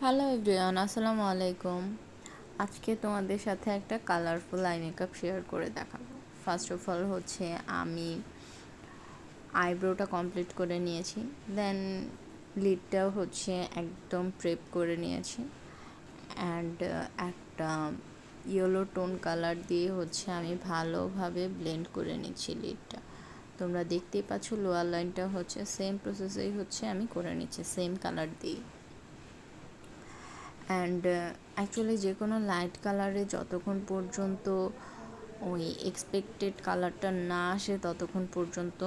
Hello everyone, আসসালামু আলাইকুম। আজকে তোমাদের সাথে একটা কালারফুল আই মেকআপ শেয়ার করে দেখাবো। ফার্স্ট অফ অল হচ্ছে আমি আইব্রোটা কমপ্লিট করে নিয়েছি, দেন লিডটাও হচ্ছে একদম প্রেপ করে নিয়েছি, অ্যান্ড একটা ইয়েলো টোন কালার দিয়ে হচ্ছে আমি ভালোভাবে ব্লেন্ড করে নিচ্ছি লিডটা। তোমরা দেখতেই পাচ্ছ লোয়ার লাইনটা হচ্ছে সেম প্রসেসেই হচ্ছে আমি করে নিচ্ছি সেম কালার দিয়ে। অ্যান্ড অ্যাকচুয়ালি যে কোনো লাইট কালারে যতক্ষণ পর্যন্ত ওই এক্সপেক্টেড কালারটা না আসে ততক্ষণ পর্যন্ত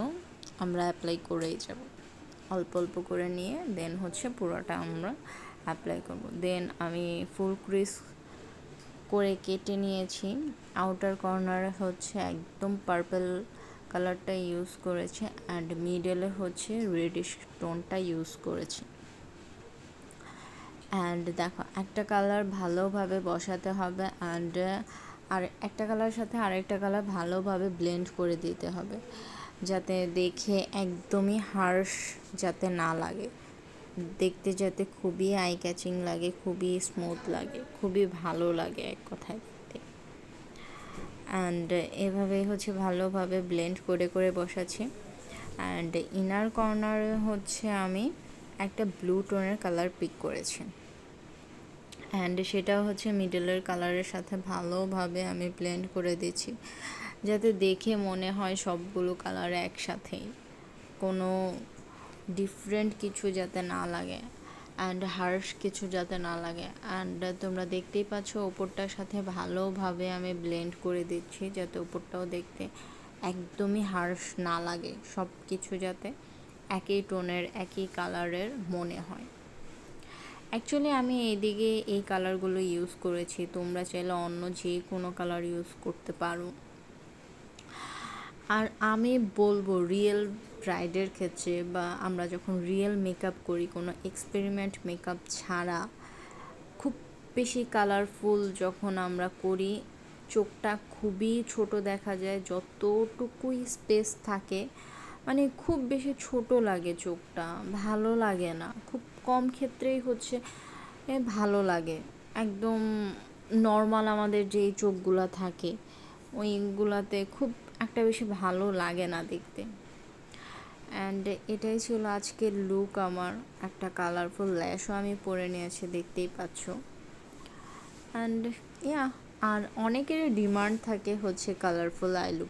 আমরা অ্যাপ্লাই করেই যাব। অল্প অল্প করে নিয়ে দেন হচ্ছে পুরোটা আমরা অ্যাপ্লাই করব। দেন আমি ফুল ক্রিজ করে কেটে নিয়েছি। আউটার কর্নারে হচ্ছে একদম পার্পল কালারটা ইউজ করেছি, অ্যান্ড মিডলে হচ্ছে রেডিশ টোনটা ইউজ করেছি। অ্যান্ড দেখো, একটা কালার ভালোভাবে বসাতে হবে, অ্যান্ড আর একটা কালারের সাথে আরেকটা কালার ভালোভাবে ব্লেন্ড করে দিতে হবে, যাতে দেখে একদমই হার্শ যাতে না লাগে, দেখতে যাতে খুবই আই ক্যাচিং লাগে, খুবই স্মুথ লাগে, খুবই ভালো লাগে এক কথায় দেখতে। অ্যান্ড এভাবেই হচ্ছে ভালোভাবে ব্লেন্ড করে করে বসাচ্ছি। অ্যান্ড ইনার কর্নারে হচ্ছে আমি একটা ব্লু টোনের কালার পিক করেছি, অ্যান্ড সেটা হচ্ছে মিডলের কালারের সাথে ভালোভাবে আমি ব্লেন্ড করে দিচ্ছি, যাতে দেখে মনে হয় সবগুলো কালার একসাথেই, কোনো ডিফারেন্ট কিছু যাতে না লাগে, অ্যান্ড হার্শ কিছু যাতে না লাগে। অ্যান্ড তোমরা দেখতেই পাচ্ছ ওপরটার সাথে ভালোভাবে আমি ব্লেন্ড করে দিচ্ছি, যাতে ওপরটাও দেখতে একদমই হার্শ না লাগে, সব কিছু যাতে একই টোনের একই কালারের মনে হয়। অ্যাকচুয়ালি আমি এইদিকে এই কালারগুলো ইউজ করেছি, তোমরা চাইলে অন্য যে কোনো কালার ইউজ করতে পারো। আর আমি বলবো রিয়েল ব্রাইডের ক্ষেত্রে, বা আমরা যখন রিয়েল মেকআপ করি কোনো এক্সপেরিমেন্ট মেকআপ ছাড়া, খুব বেশি কালারফুল যখন আমরা করি, চোখটা খুবই ছোট দেখা যায়, যতটুকুই স্পেস থাকে, মানে খুব বেশি ছোট লাগে, চোখটা ভালো লাগে না। খুব কম ক্ষেত্রেই হচ্ছে ভালো লাগে, একদম নর্মাল আমাদের যেই চোখগুলো থাকে ওইগুলাতে খুব একটা বেশি ভালো লাগে না দেখতে। অ্যান্ড এটাই ছিল আজকের লুক আমার। একটা কালারফুল ল্যাশও আমি পরে নিয়েছি, দেখতেই পাচ্ছ। অ্যান্ড আর অনেকেরই ডিমান্ড থাকে হচ্ছে কালারফুল আই লুক।